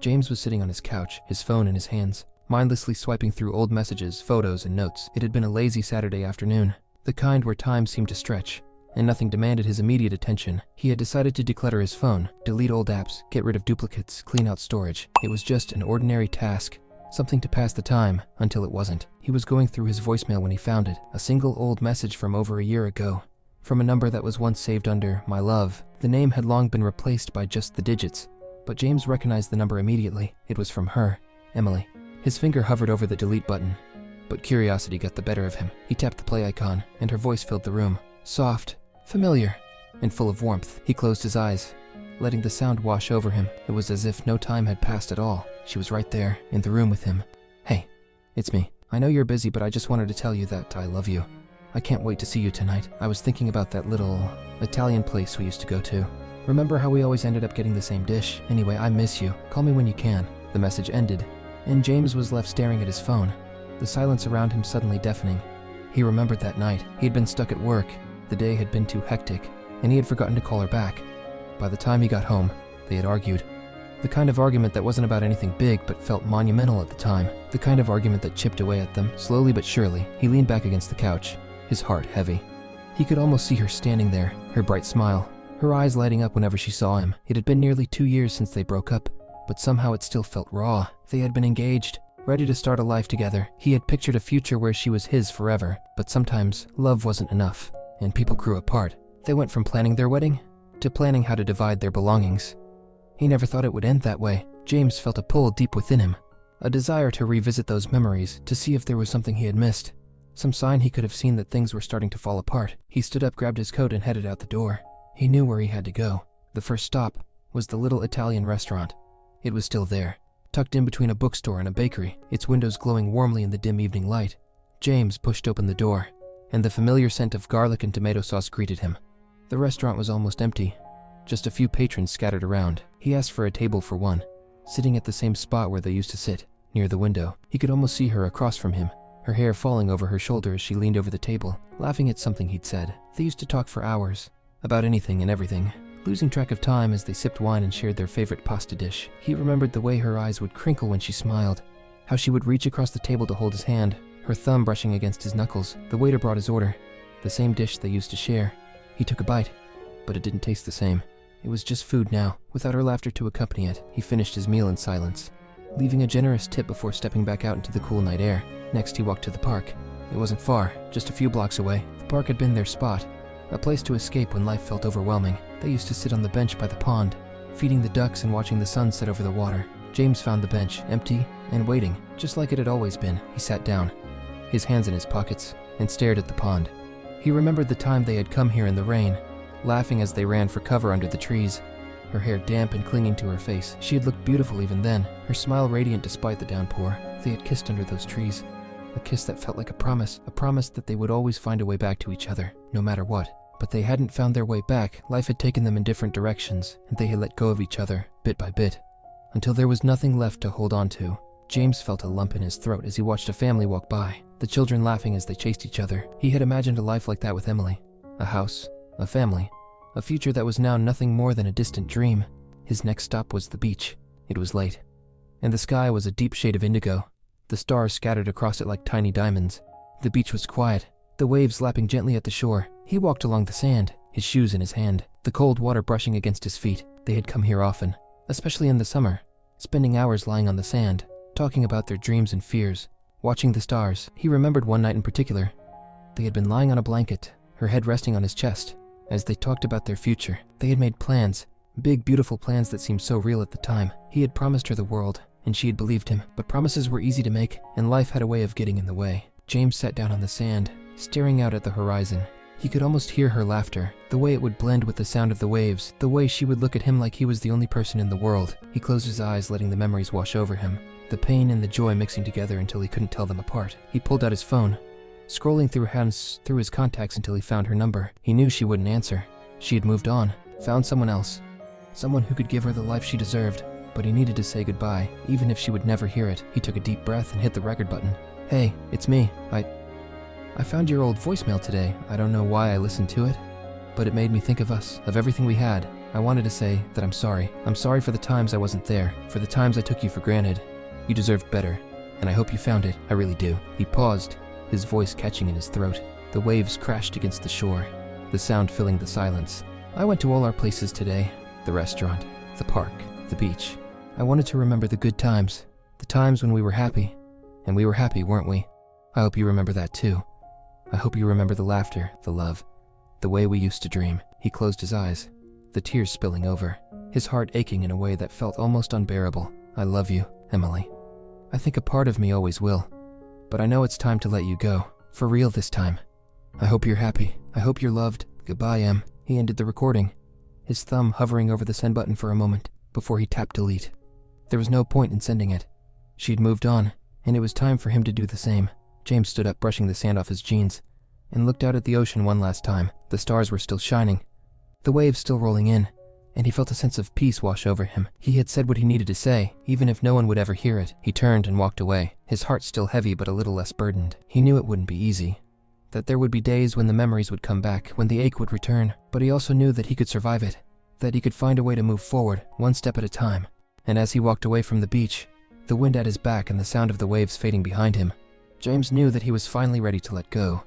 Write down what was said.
James was sitting on his couch, his phone in his hands, mindlessly swiping through old messages, photos, and notes. It had been a lazy Saturday afternoon, the kind where time seemed to stretch, and nothing demanded his immediate attention. He had decided to declutter his phone, delete old apps, get rid of duplicates, clean out storage. It was just an ordinary task, something to pass the time, until it wasn't. He was going through his voicemail when he found it, a single old message from over a year ago, from a number that was once saved under "My Love." The name had long been replaced by just the digits, but James recognized the number immediately. It was from her, Emily. His finger hovered over the delete button, but curiosity got the better of him. He tapped the play icon, and her voice filled the room. Soft, familiar, and full of warmth. He closed his eyes, letting the sound wash over him. It was as if no time had passed at all. She was right there, in the room with him. "Hey, it's me. I know you're busy, but I just wanted to tell you that I love you. I can't wait to see you tonight. I was thinking about that little Italian place we used to go to. Remember how we always ended up getting the same dish? Anyway, I miss you. Call me when you can." The message ended, and James was left staring at his phone, the silence around him suddenly deafening. He remembered that night. He had been stuck at work. The day had been too hectic, and he had forgotten to call her back. By the time he got home, they had argued. The kind of argument that wasn't about anything big but felt monumental at the time. The kind of argument that chipped away at them, slowly but surely. He leaned back against the couch, his heart heavy. He could almost see her standing there, her bright smile, her eyes lighting up whenever she saw him. It had been nearly 2 years since they broke up, but somehow it still felt raw. They had been engaged, ready to start a life together. He had pictured a future where she was his forever, but sometimes love wasn't enough, and people grew apart. They went from planning their wedding to planning how to divide their belongings. He never thought it would end that way. James felt a pull deep within him, a desire to revisit those memories, to see if there was something he had missed, some sign he could have seen that things were starting to fall apart. He stood up, grabbed his coat, and headed out the door. He knew where he had to go. The first stop was the little Italian restaurant. It was still there, tucked in between a bookstore and a bakery, its windows glowing warmly in the dim evening light. James pushed open the door, and the familiar scent of garlic and tomato sauce greeted him. The restaurant was almost empty, just a few patrons scattered around. He asked for a table for one, sitting at the same spot where they used to sit, near the window. He could almost see her across from him, her hair falling over her shoulder as she leaned over the table, laughing at something he'd said. They used to talk for hours, about anything and everything, losing track of time as they sipped wine and shared their favorite pasta dish. He remembered the way her eyes would crinkle when she smiled, how she would reach across the table to hold his hand, her thumb brushing against his knuckles. The waiter brought his order, the same dish they used to share. He took a bite, but it didn't taste the same. It was just food now, without her laughter to accompany it. He finished his meal in silence, leaving a generous tip before stepping back out into the cool night air. Next, he walked to the park. It wasn't far, just a few blocks away. The park had been their spot, a place to escape when life felt overwhelming. They used to sit on the bench by the pond, feeding the ducks and watching the sun set over the water. James found the bench, empty and waiting, just like it had always been. He sat down, his hands in his pockets, and stared at the pond. He remembered the time they had come here in the rain, laughing as they ran for cover under the trees, her hair damp and clinging to her face. She had looked beautiful even then, her smile radiant despite the downpour. They had kissed under those trees, a kiss that felt like a promise that they would always find a way back to each other, no matter what. But they hadn't found their way back. Life had taken them in different directions, and they had let go of each other, bit by bit, until there was nothing left to hold on to. James felt a lump in his throat as he watched a family walk by, the children laughing as they chased each other. He had imagined a life like that with Emily, a house, a family, a future that was now nothing more than a distant dream. His next stop was the beach. It was late, and the sky was a deep shade of indigo, the stars scattered across it like tiny diamonds. The beach was quiet, the waves lapping gently at the shore. He walked along the sand, his shoes in his hand, the cold water brushing against his feet. They had come here often, especially in the summer, spending hours lying on the sand, talking about their dreams and fears, watching the stars. He remembered one night in particular. They had been lying on a blanket, her head resting on his chest, as they talked about their future. They had made plans, big, beautiful plans that seemed so real at the time. He had promised her the world, and she had believed him, but promises were easy to make, and life had a way of getting in the way. James sat down on the sand, staring out at the horizon. He could almost hear her laughter, the way it would blend with the sound of the waves, the way she would look at him like he was the only person in the world. He closed his eyes, letting the memories wash over him, the pain and the joy mixing together until he couldn't tell them apart. He pulled out his phone, scrolling through his contacts until he found her number. He knew she wouldn't answer. She had moved on, found someone else, someone who could give her the life she deserved. But he needed to say goodbye, even if she would never hear it. He took a deep breath and hit the record button. "Hey, it's me. I found your old voicemail today. I don't know why I listened to it, but it made me think of us, of everything we had. I wanted to say that I'm sorry. I'm sorry for the times I wasn't there, for the times I took you for granted. You deserved better, and I hope you found it. I really do." He paused, his voice catching in his throat. The waves crashed against the shore, the sound filling the silence. "I went to all our places today. The restaurant, the park, the beach. I wanted to remember the good times, the times when we were happy. And we were happy, weren't we? I hope you remember that too. I hope you remember the laughter, the love, the way we used to dream." He closed his eyes, the tears spilling over, his heart aching in a way that felt almost unbearable. "I love you, Emily. I think a part of me always will. But I know it's time to let you go, for real this time. I hope you're happy. I hope you're loved. Goodbye, Em." He ended the recording, his thumb hovering over the send button for a moment before he tapped delete. There was no point in sending it. She'd moved on, and it was time for him to do the same. James stood up, brushing the sand off his jeans, and looked out at the ocean one last time. The stars were still shining, the waves still rolling in, and he felt a sense of peace wash over him. He had said what he needed to say, even if no one would ever hear it. He turned and walked away, his heart still heavy but a little less burdened. He knew it wouldn't be easy, that there would be days when the memories would come back, when the ache would return, but he also knew that he could survive it, that he could find a way to move forward, one step at a time. And as he walked away from the beach, the wind at his back and the sound of the waves fading behind him, James knew that he was finally ready to let go.